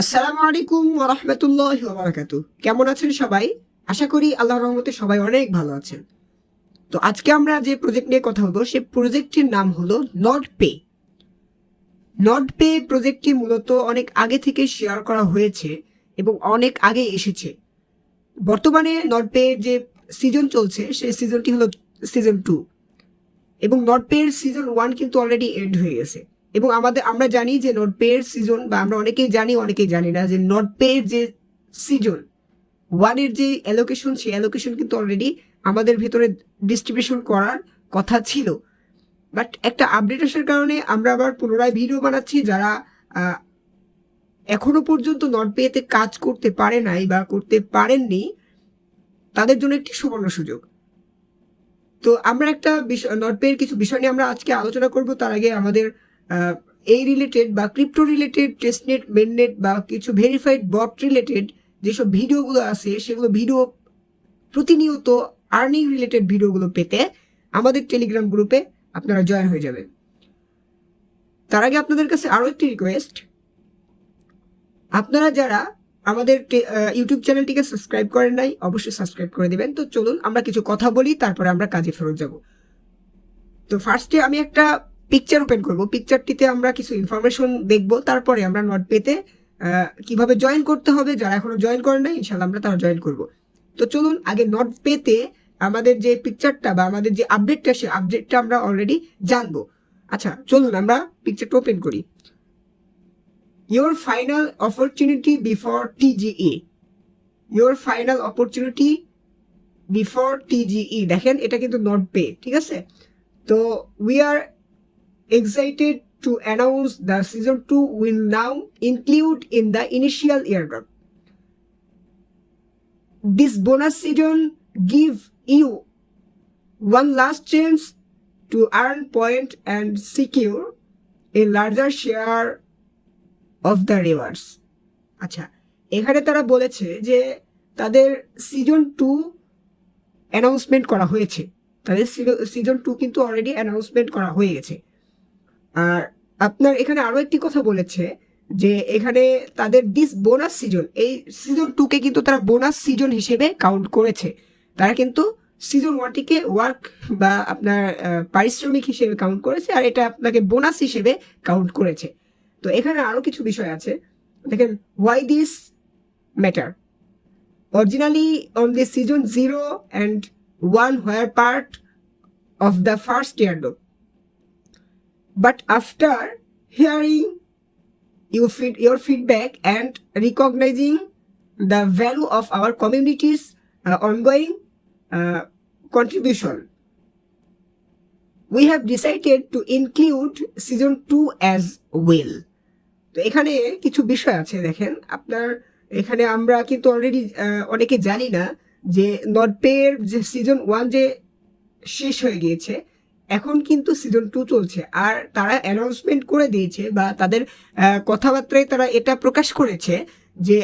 আসসালামু আলাইকুম ওয়া রাহমাতুল্লাহি ওয়া বারাকাতুহু। কেমন আছেন সবাই? আশা করি আল্লাহর রহমতে সবাই অনেক ভালো আছেন। তো আজকে আমরা যে প্রজেক্ট নিয়ে কথা বলবো সেই প্রজেক্টটির নাম হলো নড পে। নড পে প্রজেক্টটি মূলত অনেক আগে থেকে শেয়ার করা হয়েছে এবং অনেক আগে এসেছে। বর্তমানে নড পে যে সিজন চলছে সেই সিজনটি হলো সিজন 2 এবং নড পে এর সিজন 1 কিন্তু অলরেডি এন্ড হয়ে গেছে। এবং আমরা জানি যে নড পে এর সিজন, বা আমরা অনেকেই জানি অনেকেই জানি না, যে নড পে এর যে সিজন 1 এর যে অ্যালোকেশন, সেই অ্যালোকেশন কিন্তু অলরেডি আমাদের ভেতরে ডিস্ট্রিবিউশন করার কথা ছিল। বাট একটা আপডেট আসার কারণে আমরা আবার পুনরায় ভিডিও বানাচ্ছি। যারা এখনো পর্যন্ত নড পে তে কাজ করতে পারে নাই বা করতে পারেননি, তাদের জন্য একটি সুবর্ণ সুযোগ। তো আমরা একটা নড পে এর কিছু বিষয় নিয়ে আমরা আজকে আলোচনা করব। তার আগে আমাদের এই রিলেটেড বা ক্রিপ্টো রিলেটেড টেস্টনেট, মেননেট বা কিছু ভেরিফাইড বট রিলেটেড যেসব ভিডিওগুলো আছে, সেগুলো ভিডিও প্রতিনিয়ত আর্নিং রিলেটেড ভিডিওগুলো পেতে আমাদের টেলিগ্রাম গ্রুপে আপনারা জয়েন হয়ে যাবেন। তার আগে আপনাদের কাছে আরও একটি রিকোয়েস্ট, আপনারা যারা আমাদের ইউটিউব চ্যানেলটিকে সাবস্ক্রাইব করেন নাই, অবশ্যই সাবস্ক্রাইব করে দেবেন। তো চলুন আমরা কিছু কথা বলি, তারপরে আমরা কাজে ফেরত যাব। তো ফার্স্টে আমি একটা পিকচার ওপেন করব। পিকচারটিতে আমরা কিছু ইনফরমেশন দেখব, তারপরে আমরা নড পেতে কিভাবে জয়েন করতে হবে, যারা এখনো জয়েন করেন নাই ইনশাল্লাহ আমরা তারা জয়েন করব। তো চলুন আগে নড পেতে আমাদের যে পিকচারটা বা আমাদের যে আপডেটটা, সেই আপডেটটা আমরা অলরেডি জানবো। আচ্ছা চলুন আমরা পিকচারটা ওপেন করি। Your final opportunity before টিজিই, your final opportunity before টিজিই। দেখেন এটা কিন্তু নড পে, ঠিক আছে। তো we are excited to announce the season 2 will now include in the initial airdrop. This bonus season give you one last chance to earn point and secure a larger share of the rewards. আচ্ছা, এখানে তারা বলেছে যে তাদের season 2 announcement করা হয়েছে। তাদের season 2 কিন্তু অলরেডি অ্যানাউন্সমেন্ট করা হয়ে গেছে। আর আপনার এখানে আরও একটি কথা বলেছে যে এখানে তাদের দিস বোনাস সিজন, এই সিজন 2কে কিন্তু তারা বোনাস সিজন হিসেবে কাউন্ট করেছে। তারা কিন্তু সিজন 1টিকে ওয়ার্ক বা আপনার পারিশ্রমিক হিসেবে কাউন্ট করেছে, আর এটা আপনাকে বোনাস হিসেবে কাউন্ট করেছে। তো এখানে আরও কিছু বিষয় আছে, দেখেন। Why this matter, originally on the season 0 and 1 were part of the first airdrop, but after hearing your feedback and recognizing the value of our community's ongoing contribution, we have decided to include season 2 as well. তো এখানে কিছু বিষয় আছে, দেখেন আপনার। এখানে আমরা কিন্তু অলরেডি অনেকে জানি না যে নড পে এর যে সিজন 1 যে শেষ হয়ে গিয়েছে, এখন কিন্তু সিজন 2 চলছে। আর তারা অ্যানাউন্সমেন্ট করে দিয়েছে বা তাদের কথাবার্তায় তারা এটা প্রকাশ করেছে যে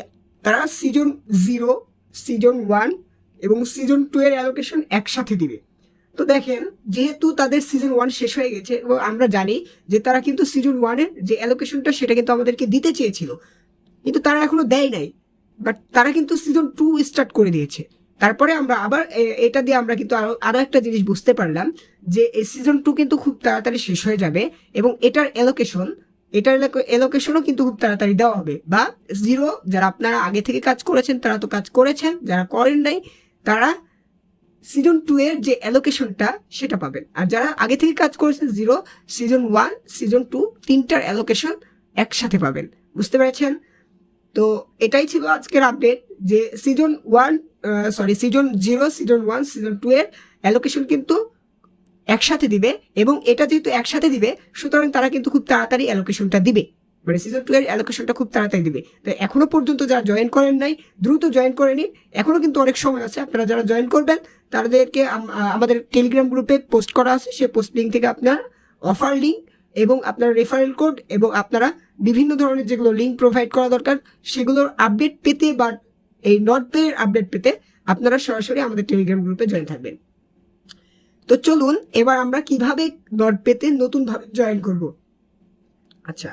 তারা সিজন 0, সিজন 1 এবং সিজন 2 এর অ্যালোকেশন একসাথে দিবে। তো দেখেন, যেহেতু তাদের সিজন 1 শেষ হয়ে গেছে এবং আমরা জানি যে তারা কিন্তু সিজন 1 এর যে অ্যালোকেশনটা সেটা কিন্তু আমাদেরকে দিতে চেয়েছিল, কিন্তু তারা এখনো দেয় নাই। বাট তারা কিন্তু সিজন 2 স্টার্ট করে দিয়েছে। তারপরে আমরা আবার এটা দিয়ে আমরা কিন্তু আরো একটা জিনিস বুঝতে পারলাম যে এই সিজন 2 কিন্তু খুব তাড়াতাড়ি শেষ হয়ে যাবে এবং এটার অ্যালোকেশনও কিন্তু খুব তাড়াতাড়ি দেওয়া হবে। বা 0, যারা আপনারা আগে থেকে কাজ করেছেন তারা তো কাজ করেছেন, যারা করেন নাই তারা সিজন 2 এর যে অ্যালোকেশনটা সেটা পাবেন। আর যারা আগে থেকে কাজ করেছেন 0, সিজন 1, সিজন 2 তিনটার অ্যালোকেশন একসাথে পাবেন। বুঝতে পেরেছেন? তো এটাই ছিল আজকের আপডেট, যে সিজন 0, সিজন 1, সিজন 2 এর অ্যালোকেশন কিন্তু একসাথে দিবে। এবং এটা যেহেতু একসাথে দিবে, সুতরাং তারা কিন্তু খুব তাড়াতাড়ি অ্যালোকেশনটা দিবে, মানে সিজন 2 এর অ্যালোকেশনটা খুব তাড়াতাড়ি দিবে। তো এখনো পর্যন্ত যারা জয়েন করেন নাই দ্রুত জয়েন করে নিন, এখনো কিন্তু অনেক সময় আছে। আপনারা যারা জয়েন করবেন তাদেরকে আমাদের টেলিগ্রাম গ্রুপে পোস্ট করা আছে, সেই পোস্ট লিঙ্ক থেকে আপনার অফার লিঙ্ক এবং আপনার রেফারেল কোড এবং আপনারা বিভিন্ন ধরনের যেগুলো লিঙ্ক প্রোভাইড করা দরকার সেগুলোর আপডেট পেতে বা এই নড পে এর আপডেট পেতে আপনারা সরাসরি আমাদের টেলিগ্রাম গ্রুপে জয়েন থাকবেন। তো চলুন এবার আমরা কিভাবে নড পেতে নতুনভাবে জয়েন করব। আচ্ছা,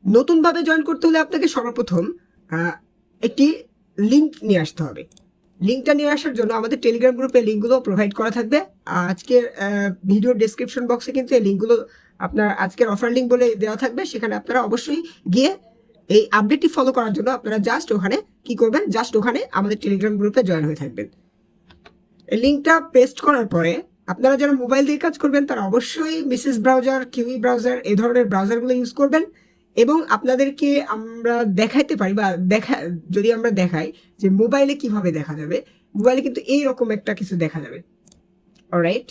নতুনভাবে জয়েন করতে হলে আপনাকে সর্বপ্রথম একটি লিঙ্ক নিয়ে আসতে হবে। লিঙ্কটা নিয়ে আসার জন্য আমাদের টেলিগ্রাম গ্রুপে লিঙ্কগুলো প্রোভাইড করা থাকবে। আজকের ভিডিও ডেসক্রিপশন বক্সে কিন্তু এই লিঙ্কগুলো আপনার আজকের অফার লিঙ্ক বলে দেওয়া থাকবে, সেখানে আপনারা অবশ্যই গিয়ে এই আপডেটটি ফলো করার জন্য আপনারা জাস্ট ওখানে কি করবেন, জাস্ট ওখানে আমাদের টেলিগ্রাম গ্রুপে জয়েন হয়ে থাকবেন। এই লিঙ্কটা পেস্ট করার পরে আপনারা যারা মোবাইল দিয়ে কাজ করবেন তারা অবশ্যই মিসেস ব্রাউজার, কিউই ব্রাউজার এই ধরনের ব্রাউজারগুলো ইউজ করবেন। এবং আপনাদেরকে আমরা দেখাইতে পারি বা যদি আমরা দেখাই যে মোবাইলে কিভাবে দেখা যাবে, মোবাইলে কিন্তু এইরকম একটা কিছু দেখা যাবে। অলরাইট,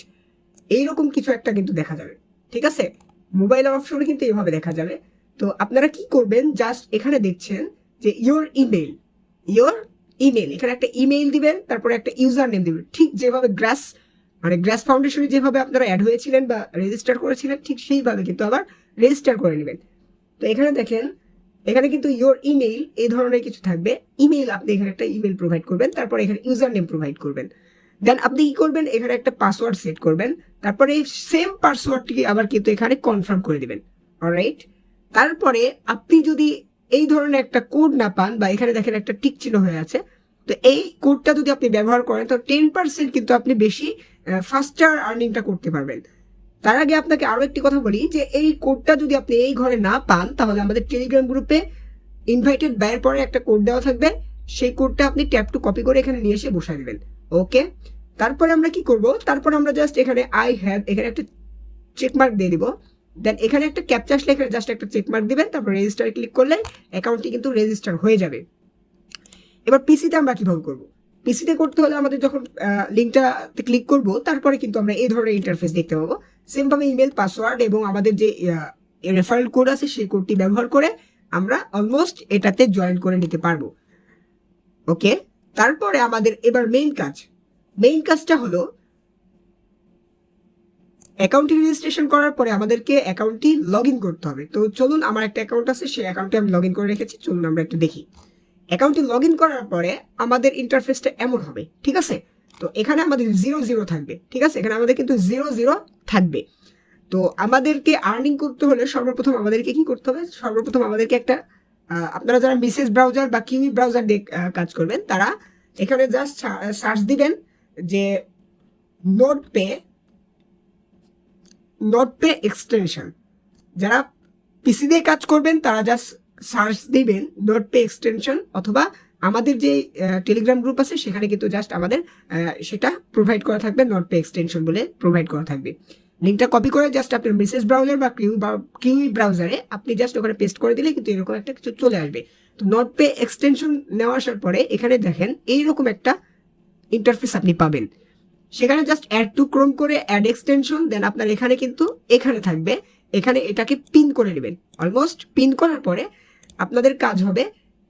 এইরকম কিছু একটা কিন্তু দেখা যাবে, ঠিক আছে। মোবাইলের অপশনে কিন্তু এইভাবে দেখা যাবে। তো আপনারা কি করবেন, জাস্ট এখানে দেখছেন যে ইয়োর ইমেল, এখানে একটা ইমেল দিবেন, তারপরে একটা ইউজার নেম দিবেন, ঠিক যেভাবে গ্রাস ফাউন্ডেশনে যেভাবে আপনারা অ্যাড হয়েছিলেন বা রেজিস্টার করেছিলেন ঠিক সেইভাবে কিন্তু আবার রেজিস্টার করে নেবেন। তো এখানে দেখেন, এখানে কিন্তু ইয়োর ইমেল এই ধরনের কিছু থাকবে। ইমেল আপনি এখানে একটা ইমেল প্রোভাইড করবেন, তারপর এখানে ইউজার নেম প্রোভাইড করবেন। দেন আপনি কি করবেন, এখানে একটা পাসওয়ার্ড সেট করবেন, তারপরে এই সেম পাসওয়ার্ডটিকে আবার কিন্তু এখানে কনফার্ম করে দিবেন। অলরাইট, তারপরে আপনি যদি এই ধরনের একটা কোড না পান বা এখানে দেখেন একটা টিক চিহ্ন হয়ে আছে, তো এই কোডটা যদি আপনি ব্যবহার করেন তো 10% কিন্তু আপনি বেশি ফাস্টার আর্নিংটা করতে পারবেন। তার আগে আপনাকে আরো একটি কথা বলি যে এই কোডটা যদি আপনি এই ঘরে না পান তাহলে আমাদের টেলিগ্রাম গ্রুপে ইনভাইটেড বাইয়ের পরে একটা কোড দেওয়া থাকবে, সেই কোডটা আপনি ট্যাপ টু কপি করে এখানে নিয়ে এসে বসায় দিবেন। ওকে, তারপরে আমরা কি করব, তারপরে আমরা জাস্ট এখানে আই হ্যাভ এখানে একটা চেকমার্ক দিয়ে দিব। দেন এখানে একটা ক্যাপচা আসলে এখানে জাস্ট একটা চেকমার্ক দিবেন, তারপর রেজিস্টারে ক্লিক করলে অ্যাকাউন্টটি কিন্তু রেজিস্টার হয়ে যাবে। এবার পিসিতে আমরা কিভাবে করব, পিসিতে করতে হলে আমাদের যখন লিঙ্কটাতে ক্লিক করব তারপরে কিন্তু আমরা এই ধরনের ইন্টারফেস দেখতে পাবো। সেমভাবে ইমেল, পাসওয়ার্ড এবং আমাদের যে রেফারেল কোড আছে সেই কোডটি ব্যবহার করে আমরা অলমোস্ট এটাতে জয়েন করে নিতে পারবো। ওকে, তারপরে আমাদের এবার মেইন কাজটা হলো অ্যাকাউন্টটি রেজিস্ট্রেশন করার পরে আমাদেরকে অ্যাকাউন্টটি লগ ইন করতে হবে। তো চলুন, আমার একটা অ্যাকাউন্ট আছে, সেই অ্যাকাউন্টে আমি লগ ইন করে রেখেছি, চলুন আমরা একটু দেখি। অ্যাকাউন্টটি লগ ইন করার পরে আমাদের ইন্টারফেসটা এমন হবে, ঠিক আছে। তো এখানে আমাদের 0 থাকবে, ঠিক আছে, এখানে আমাদের কিন্তু 0 থাকবে। তো আমাদেরকে আর্নিং করতে হলে সর্বপ্রথম আমাদেরকে কি করতে হবে, সর্বপ্রথম আমাদেরকে একটা আপনারা যারা মিসেস ব্রাউজার বা কিউই ব্রাউজার দিয়ে কাজ করবেন তারা এখানে জাস্ট সার্চ দিবেন যে নোটপে এক্সটেনশন। যারা পিসি দিয়ে কাজ করবেন তারা জাস্ট সার্চ দিবেন নোটপে এক্সটেনশন, অথবা আমাদের যে টেলিগ্রাম গ্রুপ আছে সেখানে কিন্তু জাস্ট আমাদের সেটা প্রোভাইড করা থাকবে, নোটপে এক্সটেনশন বলে প্রোভাইড করা থাকবে। লিঙ্কটা কপি করে জাস্ট আপনার মিসেস ব্রাউজার বা কিউই ব্রাউজারে আপনি জাস্ট ওখানে পেস্ট করে দিলে কিন্তু এরকম একটা কিছু চলে আসবে। তো নোটপে এক্সটেনশন নেওয়া আসার পরে এখানে দেখেন এইরকম একটা ইন্টারফেস আপনি পাবেন। সেখানে জাস্ট অ্যাড টু ক্রোম করে অ্যাড এক্সটেনশন, দেন আপনার এখানে কিন্তু এখানে থাকবে, এখানে এটাকে পিন করে নেবেন। অলমোস্ট পিন করার পরে আপনাদের কাজ হবে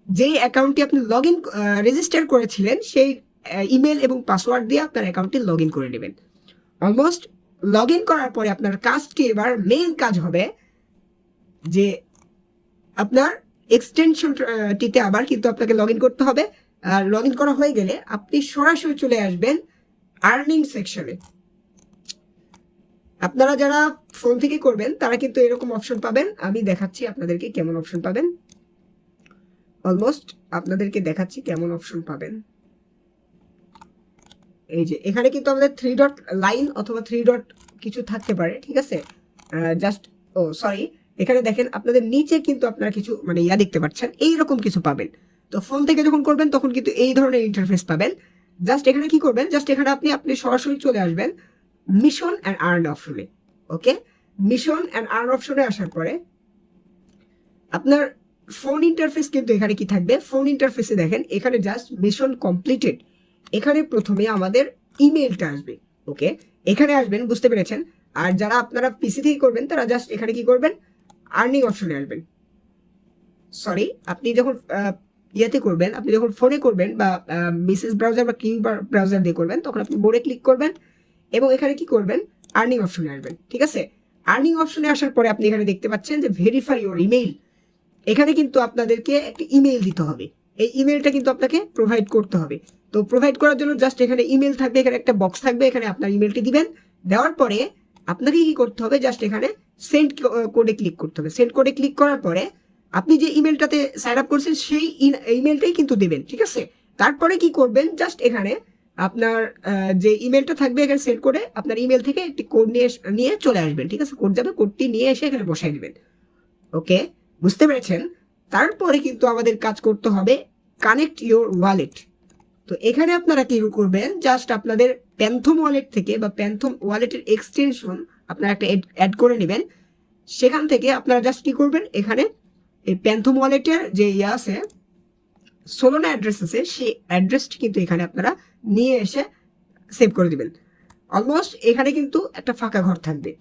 যেই অ্যাকাউন্টটি আপনি লগ ইন রেজিস্টার করেছিলেন সেই ইমেল এবং পাসওয়ার্ড দিয়ে আপনার অ্যাকাউন্টটি লগ ইন করে নেবেন। অলমোস্ট লগ ইন করার পরে আপনার কাজটি এবার মেইন কাজ হবে যে আপনার এক্সটেনশনটিতে আবার কিন্তু আপনাকে লগ ইন করতে হবে। আর লগ ইন করা হয়ে গেলে আপনি সরাসরি চলে আসবেন আর্নিং সেকশনে। আপনারা যারা ফোন থেকে করবেন তারা কিন্তু এরকম অপশন পাবেন, আমি দেখাচ্ছি আপনাদেরকে কেমন অপশন পাবেন। অলমোস্ট আপনাদেরকে দেখাচ্ছি কেমন অপশন পাবেন। এই যে এখানে কিন্তু আমাদের 3 ডট লাইন অথবা 3 ডট কিছু থাকতে পারে, ঠিক আছে। জাস্ট সরি, এখানে দেখেন আপনাদের নিচে কিন্তু আপনারা কিছু মানে দেখতে পাচ্ছেন, এইরকম কিছু পাবেন। তো ফোন থেকে যখন করবেন তখন কিন্তু এই ধরনের ইন্টারফেস পাবেন। জাস্ট এখানে কি করবেন, জাস্ট এখানে আপনি সরাসরি চলে আসবেন মিশন অ্যান্ড আর্ন অপশনে। ওকে, মিশন অ্যান্ড আর্ন অপশনে আসার পরে আপনার ফোন ইন্টারফেস কিন্তু এখানে কি থাকবে, ফোন ইন্টারফেসে দেখেন এখানে জাস্ট মিশন কমপ্লিটেড, এখানে প্রথমে আমাদের ইমেলটা আসবে। ওকে, এখানে আসবেন, বুঝতে পেরেছেন। আর যারা আপনারা পিসি থেকে করবেন তারা জাস্ট এখানে কি করবেন, আর্নিং অপশনে আসবেন। সরি, আপনি যখন করবেন, আপনি যখন ফোনে করবেন বা মিসেস ব্রাউজার বা কিউ ব্রাউজার দিয়ে করবেন তখন আপনি বোর্ডে ক্লিক করবেন এবং এখানে কি করবেন, আর্নিং অপশনে আসবেন, ঠিক আছে। আর্নিং অপশনে আসার পরে আপনি এখানে দেখতে পাচ্ছেন যে ভেরিফাই ইউর ইমেইল। এখানে কিন্তু আপনাদেরকে একটা ইমেল দিতে হবে, এই ইমেলটা কিন্তু আপনাকে প্রোভাইড করতে হবে। তো প্রোভাইড করার জন্য জাস্ট এখানে ইমেল থাকবে, এখানে একটা বক্স থাকবে, এখানে আপনার ইমেলটি দিবেন। দেওয়ার পরে আপনাকে কি করতে হবে, জাস্ট এখানে সেন্ড কোডে ক্লিক করতে হবে। সেন্ড কোডে ক্লিক করার পরে আপনি যে ইমেলটাতে সাইন আপ করছেন সেই ইমেলটাই কিন্তু দেবেন, ঠিক আছে। তারপরে কি করবেন, জাস্ট এখানে আপনার যে ইমেলটা থাকবে এখানে সেট করে আপনার ইমেল থেকে একটি কোড নিয়ে চলে আসবেন, ঠিক আছে। কোড যাবে, কোডটি নিয়ে এসে এখানে বসাই দিবেন। ওকে, বুঝতে পেরেছেন। তারপরে কিন্তু আমাদের কাজ করতে হবে কানেক্ট ইউর ওয়ালেট। তো এখানে আপনারা কি করবেন, জাস্ট আপনাদের প্যান্থম ওয়ালেট থেকে বা প্যান্থম ওয়ালেটের এক্সটেনশন আপনারা একটা অ্যাড করে নেবেন। সেখান থেকে আপনারা জাস্ট কি করবেন, এখানে এই প্যান্থম ওয়ালেটের যে আছে সোলোনা অ্যাড্রেস আছে, সেই অ্যাড্রেসটি কিন্তু এখানে আপনারা নিয়ে এসে সেভ করে দিবেন। অলমোস্ট এখানে কিন্তু একটা ফাঁকা ঘর থাকবে।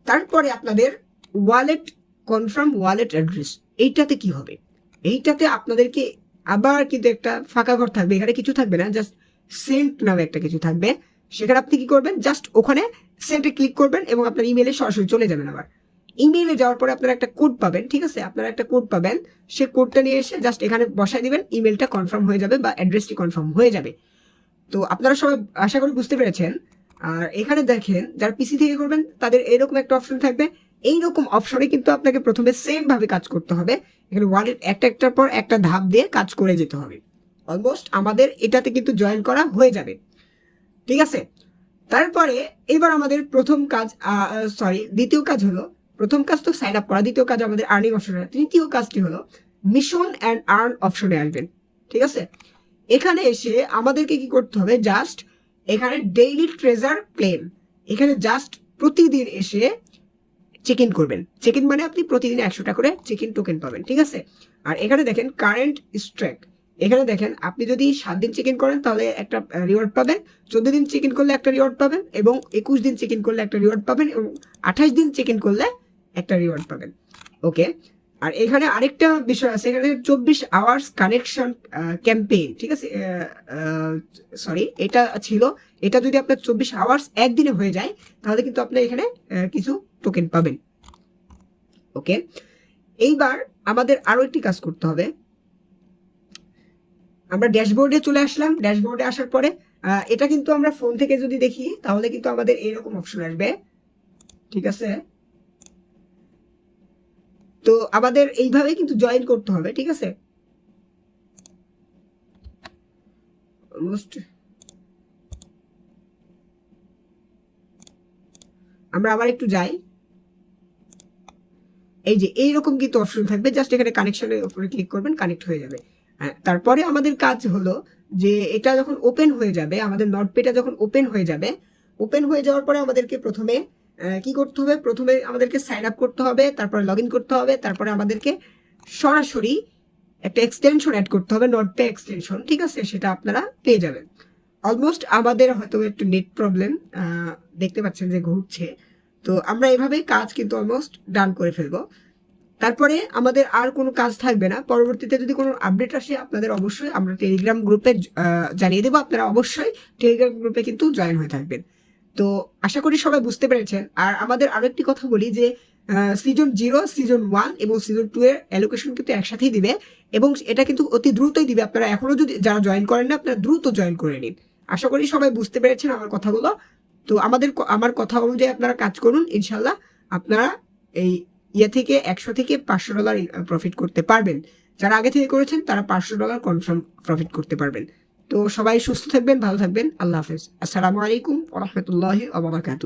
তারপরে আপনাদের ওয়ালেট কনফার্ম ওয়ালেট অ্যাড্রেস, এইটাতে কি হবে, এইটাতে আপনাদেরকে আবার কিন্তু একটা ফাঁকা ঘর থাকবে, এখানে কিছু থাকবে না, জাস্ট সেন্ট নামে একটা কিছু থাকবে। সেখানে আপনি কি করবেন, জাস্ট ওখানে সেন্টে ক্লিক করবেন এবং আপনার ইমেলে সরাসরি চলে যাবেন। আবার ইমেইলে যাওয়ার পরে আপনারা একটা কোড পাবেন, ঠিক আছে, আপনারা একটা কোড পাবেন, সে কোডটা নিয়ে এসে জাস্ট এখানে বসাই দিবেন, ইমেলটা কনফার্ম হয়ে যাবে বা অ্যাড্রেসটি কনফার্ম হয়ে যাবে। তো আপনারা সবাই আশা করি বুঝতে পেরেছেন। আর এখানে দেখেন যারা পিসি থেকে করবেন তাদের এরকম একটা অপশন থাকবে, এইরকম অপশনে কিন্তু আপনাকে প্রথমে সেম ভাবে কাজ করতে হবে। এখানে ওয়ালেট একটার পর একটা ধাপ দিয়ে কাজ করে যেতে হবে। অলমোস্ট আমাদের এটাতে কিন্তু জয়েন করা হয়ে যাবে, ঠিক আছে। তারপরে এবার আমাদের দ্বিতীয় কাজ হলো, প্রথম কাজ তো সাইন আপ করা, দ্বিতীয় কাজ আমাদের আর্নিং অপশনে, তৃতীয় কাজটি হলো মিশন অ্যান্ড আর্ন অপশনে আসবেন, ঠিক আছে। এখানে এসে আমাদেরকে কি করতে হবে, জাস্ট এখানে ডেইলি ট্রেজার ক্লেম, এখানে জাস্ট প্রতিদিন এসে চেক ইন করবেন। চেক ইন মানে আপনি প্রতিদিন 100টা করে চেক ইন টোকেন পাবেন, ঠিক আছে। আর এখানে দেখেন কারেন্ট স্ট্র্যাক, এখানে দেখেন আপনি যদি 7 দিন চেক ইন করেন তাহলে একটা রিওয়ার্ড পাবেন, 14 দিন চেক ইন করলে একটা রিওয়ার্ড পাবেন, এবং 21 দিন চেক ইন করলে একটা রিওয়ার্ড পাবেন, এবং 28 দিন চেক ইন করলে একটা রিওয়ার্ড পাবেন। ওকে, আর এখানে আরেকটা বিষয় আছে, এখানে 24 আওয়ার্স কানেকশন ক্যাম্পেইন, ঠিক আছে। সরি, এটা ছিল, এটা যদি আপনার 24 আওয়ার্স একদিনে হয়ে যায় তাহলে কিন্তু আপনি এখানে কিছু টোকেন পাবেন। ওকে, এইবার আমাদের আরো একটি কাজ করতে হবে। আমরা ড্যাশবোর্ডে চলে আসলাম। ড্যাশবোর্ডে আসার পরে এটা কিন্তু আমরা ফোন থেকে যদি দেখি তাহলে কিন্তু আমাদের এরকম অপশন আসবে, ঠিক আছে। তো আমাদের এইভাবে কিন্তু জয়েন করতে হবে, ঠিক আছে। আমরা আবার একটু যাই, এই যে এইরকম কিন্তু অপশন থাকবে, জাস্ট এখানে কানেকশনের উপরে ক্লিক করবেন, কানেক্ট হয়ে যাবে। তারপরে আমাদের কাজ হলো যে এটা যখন ওপেন হয়ে যাবে, আমাদের নোটপ্যাডটা যখন ওপেন হয়ে যাবে, ওপেন হয়ে যাওয়ার পরে আমাদেরকে প্রথমে কি করতে হবে, প্রথমে আমাদেরকে সাইন আপ করতে হবে, তারপরে লগ ইন করতে হবে, তারপরে আমাদেরকে সরাসরি একটা এক্সটেনশন অ্যাড করতে হবে, নোটপ্যাড এক্সটেনশন, ঠিক আছে, সেটা আপনারা পেয়ে যাবেন। অলমোস্ট আমাদের হয়তো একটু নেট প্রবলেম দেখতে পাচ্ছেন যে ঘুরছে, তো আমরা এভাবেই কাজ কিন্তু অলমোস্ট ডান করে ফেলবো। তারপরে আমাদের আর কোনো কাজ থাকবে না। পরবর্তীতে যদি কোনো আপডেট আসে আপনাদের অবশ্যই আমরা টেলিগ্রাম গ্রুপে জানিয়ে দেবো, আপনারা অবশ্যই টেলিগ্রাম গ্রুপে কিন্তু জয়েন হয়ে থাকবেন। তো আশা করি সবাই বুঝতে পেরেছেন। আর আমাদের আরো একটি কথা বলি যে সিজন 0, সিজন 1 এবং সিজন 2 এর অ্যালোকেশন কিন্তু একসাথেই দিবে, এবং এটা কিন্তু অতি দ্রুতই দিবে। আপনারা এখনো যদি যারা জয়েন করেন না, আপনারা দ্রুত জয়েন করে নিন। আশা করি সবাই বুঝতে পেরেছেন আমার কথাগুলো। তো আমার কথা অনুযায়ী আপনারা কাজ করুন, ইনশাল্লাহ আপনারা এই থেকে $100 থেকে $500 প্রফিট করতে পারবেন। যারা আগে থেকে করেছেন তারা $500 কনফার্ম প্রফিট করতে পারবেন। তো সবাই সুস্থ থাকবেন, ভালো থাকবেন, আল্লাহ হাফেজ, আসসালামু আলাইকুম ওয়া রাহমাতুল্লাহি ওয়া বারাকাতুহু।